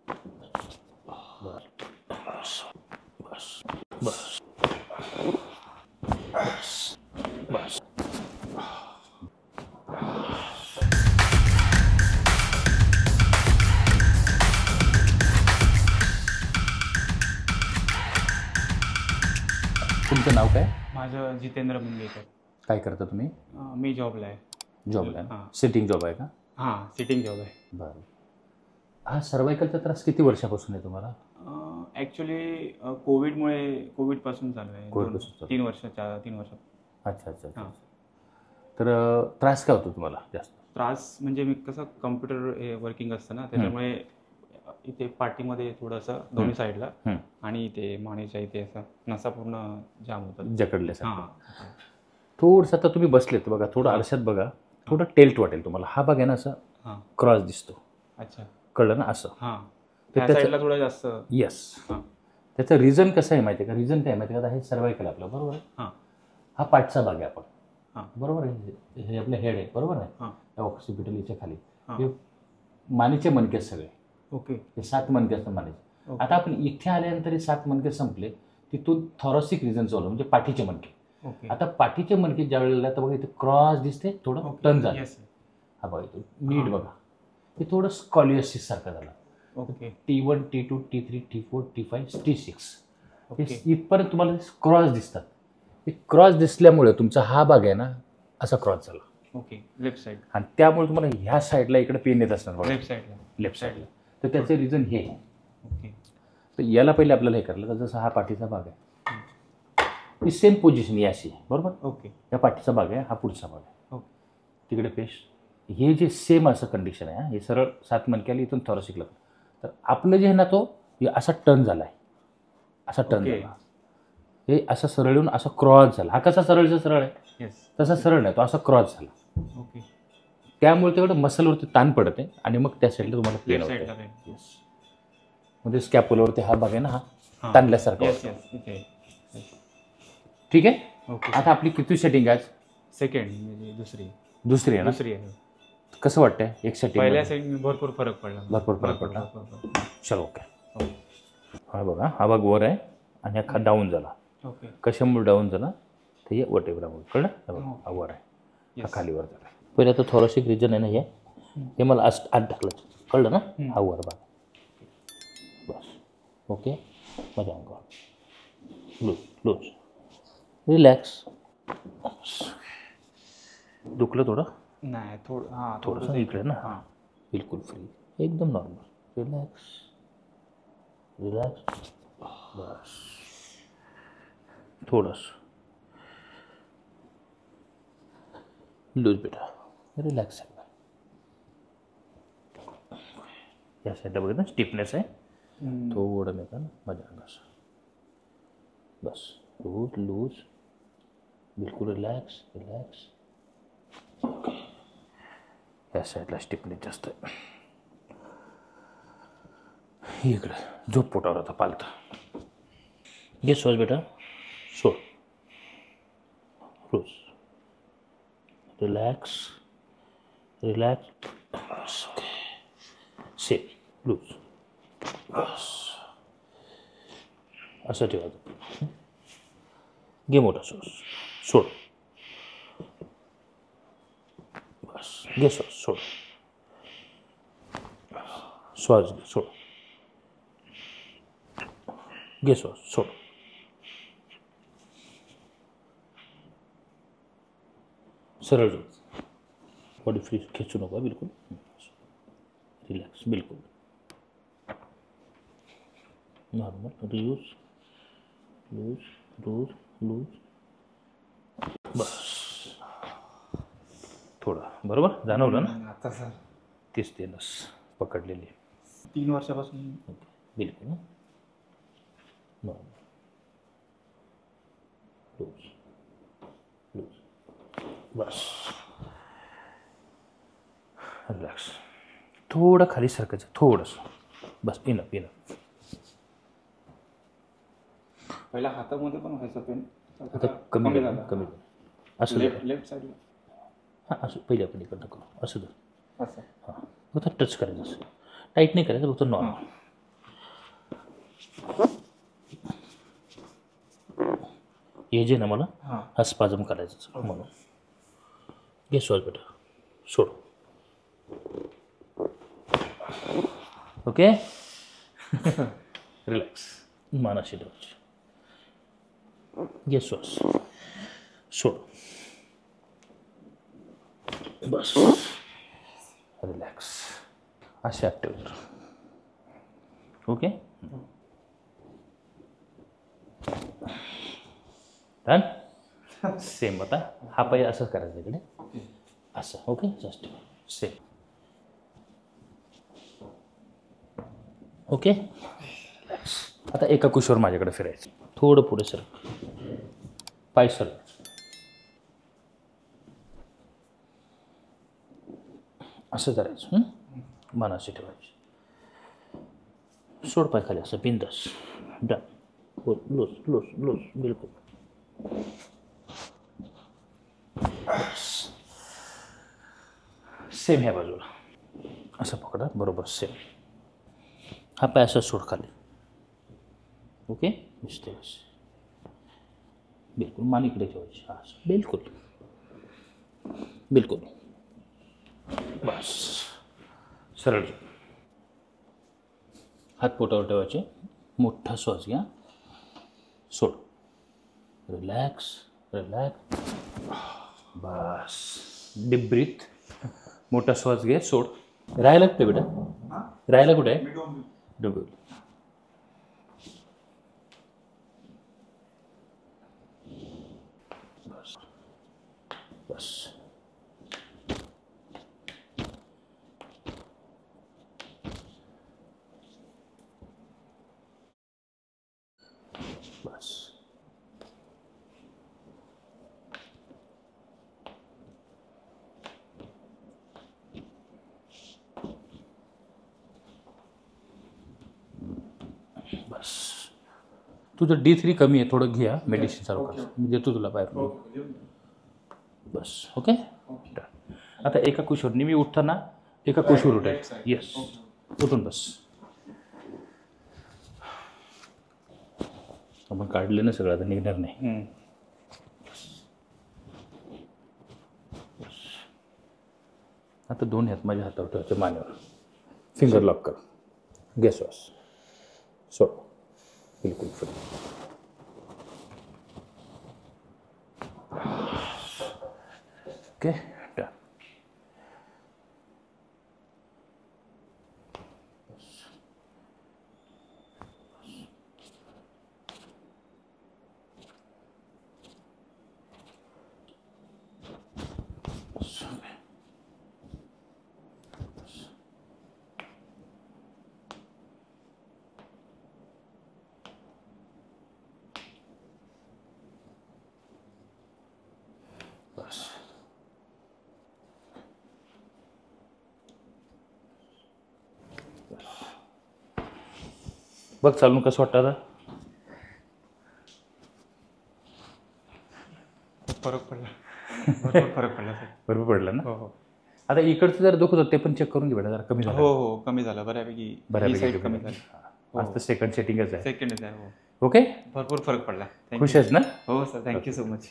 बस बस बस बस बस. तुमचं नाव काय? माझं जितेंद्र मुंगेकर. काय करता तुम्ही? मी जॉबला आहे. जॉबला हां. सिटिंग जॉब आहे का? हां, सिटिंग जॉब आहे. बरं. हा सर्वायकलचा त्रास किती वर्षापासून आहे तुम्हाला? ॲक्च्युली कोविडपासून चालू आहे. कोविडपासून चालू. 3 वर्षाच्या 3 वर्षात. अच्छा अच्छा अच्छा. हां. तर त्रास काय होतो तुम्हाला जास्त? त्रास म्हणजे मी कसं कम्प्युटर हे वर्किंग असतं ना, त्याच्यामुळे इथे पाठीमध्ये थोडंसं दोन्ही साईडला आणि इथे मानेच्या इथे असं नसा पूर्ण जाम होतात. जकडल्यासारखं. हां. थोडंसं आता तुम्ही बसलेत बघा, थोडं आरशात बघा, थोडं टेल्ट वाटेल तुम्हाला. हा बघा ना असं हां. क्रॉस दिसतो. अच्छा. कळलं ना असं? हां. तर त्या साईडला थोडं जास्त. येस. हां. त्याचं रिझन कसं आहे माहिती आहे का? रिझन काय माहिती आहे का? आता हे सर्वायकल आपलं बरोबर आहे. हां. हा पाठचा भाग आहे आपण. हां. बरोबर आहे. हे आपलं हेड आहे बरोबर आहे. हां. ऑक्सिपिटल याच्या खाली हां. हे मानेचे मणके सगळे. ओके. हे 7 मणके असतात मानेचे. आता आपण इथे आल्यानंतर हे 7 मणके संपले, तिथून थॉरॅसिक रिजन चालू म्हणजे पाठीचे मणके. ओके. आता पाठीचे मणके ज्या वेळेला तर बघा इथे क्रॉस दिसते, थोडं टर्न झालं. हा बघा इथून नीट बघा, हे थोडं स्कॉलियोसिस सारखं झालं. Okay. T1 T2 T3 T4 T5 T6 हे इथपर्यंत तुम्हाला क्रॉस दिसतात. हे क्रॉस दिसल्यामुळे तुमचा हा भाग आहे ना असा क्रॉस झाला. ओके. Left side. आणि त्यामुळे तुम्हाला ह्या साईडला इकडे पेन येत असणार बघा. लेफ्ट साईडला. तर त्याचं रिझन हे. ओके. तर याला पहिले आपल्याला हे करायला, तर जसा हा पाठीचा भाग आहे ही सेम पोझिशन ही अशी आहे बरोबर. ओके. या पाठीचा भाग आहे, हा पुढचा भाग आहे. ओके. तिकडे पेश. हे जे सेम असं कंडिशन आहे, हे सरळ 7 मणक्याला इथून थॉरॅसिकला. तर आपलं जे आहे ना तो असा टर्न झाला आहे, असा टर्न झाला. हे असं सरळ येऊन असा क्रॉस झाला. हा कसा सरळ आहे तसा सरळ नाही, तो असा क्रॉस झाला. ओके. त्यामुळे तेवढं मसलवरती ताण पडते आणि मग त्या साईडला तुम्हाला पेन होते. येस. म्हणजे स्कॅपुलवरती हा भाग आहे ना हा ताणल्यासारखा होतो. ठीक आहे. ओके. आता आपली किती सेटिंग आहे? सेकंड म्हणजे दुसरी आहे ना. दुसरी आहे. कसं वाटतंय? एक सेटिंग पहिल्या सेटिंग भरपूर फरक पडला. भरपूर फरक पडला. चलो ओके. हा बघा, हा भाग वर आहे आणि हा डाऊन झाला. ओके. कशामुळे डाऊन झाला? ते हे वटेब्रामुळे. कळलं? हा वर आहे, हा खाली वर झाला. पहिले आता थॉरॅसिक रिजन आहे ना हे मला आत टाकलं. कळलं ना? हा वर भाग. बस. ओके. माझ्या अंगावर लूज रिलॅक्स. दुखलं थोडं? नाही थोडंसं इकडे ना. हां. बिलकुल फ्री, एकदम नॉर्मल. रिलॅक्स. बस. थोडंसं लूज बेटा. रिलॅक्स आहे. या साईडला बघा ना स्टिफनेस आहे. थोडं मी ना माझ्या अंगाचं. बस. लूज बिलकुल रिलॅक्स. ओके. या साईडला स्टिफनेस जास्त आहे. इकडे झोप पोटावर होता पालता. घे श्वास बेटा. सोड. रोज रिलॅक्स. Same loose. बस. असं ठेवायचं. घे मोठा श्वास. सोड. बस. घे श्वास. सोड. श्वास घे. सोड. घे श्वास. सोड. सरळ झोप. बॉडी फ्री खेचू नका बिलकुल. रिलॅक्स बिलकुल नॉर्मल. लूज. बस. थोडं बरोबर जाणवलं ना? आता सर तीच ते नस पकडलेली 3 वर्षापासून. बिलकुल ना. नॉर्मल. लूज. बस. रिलॅक्स. थोडं खाली सरकायचं थोडंसं. बस. इनफ. पहिला हातामध्ये पण व्हायचं पेन. आता कमी झालं. असं लेफ्ट साईडला. हां असं पहिले आपण इकडनं करू. असं असं. हां फक्त टच करायचं. असं टाईट नाही करायचं, फक्त नॉर्मल. हे जे ना मला हां हा स्पाझम करायचा म्हणून. घे श्वास बेटा, सोड. ओके. रिलॅक्स. मानाशी ठेवायची. घे श्वास, सोड. बस. रिलॅक्स. असे ॲक्टिव्ह कर. ओके. डन. सेम आता हा पाय असंच करायचं इकडे असं. Okay. Just same. Okay. Relax. आता एका कुशीवर माझ्याकडे फिरायचं. थोडं पुढे सर, पाय सर. असं करायचं. मनाशी ठेवायची. सोड पाय खाली असं बिंदास. डन. हो, लूज लूज लूज बिलकुल. सेम ह्या बाजूला असं पकडा. बरोबर सेम. हा पाय असं सोड खाली. ओके. दिसते बिलकुल. मान इकडे ठेवायची. हा बिलकुल बिलकुल. बस. सरळ. हात पोटावर ठेवायचे. मोठा श्वास घ्या. सोड. Relax relax. बस. Deep breath. मोठा श्वास घे. सोड. राहायला कुठे बेटा? राहायला कुठे आहे? डोंबिवली. बस बस. बस. बस. तुझं D3 कमी आहे. थोडं घ्या. मेडिसिन चालू कर. मी देतो तुला बाहेर. बस. ओके. आता एका कुशीवर मी उठताना एका कुशीवर उठायचं. येस. उठून बस. आपण काढले ना सगळं, आता निघणार नाही. आता दोन हात माझ्या हातावर ठेवायचे मानेवर. फिंगर लॉक कर. घे श्वास. सोड. बिलकुल फ्री. ओके. डन. बस. बघ चालून कसं वाटतं आता? फरक पडला. भरपूर फरक पडला सर. बरोबर पडलं ना? हो हो आता इकडचं जर दुखत होतं ते पण चेक करून घे बेटा, जरा कमी झालं. हो हो कमी झालं बऱ्यापैकी. ही साईड कमी झाली. आज तर सेकंड सेटिंगच आहे. सेकंड आहे. हो ओके. भरपूर फरक पडला. खुश आहेस ना? हो सर. Thank you so much.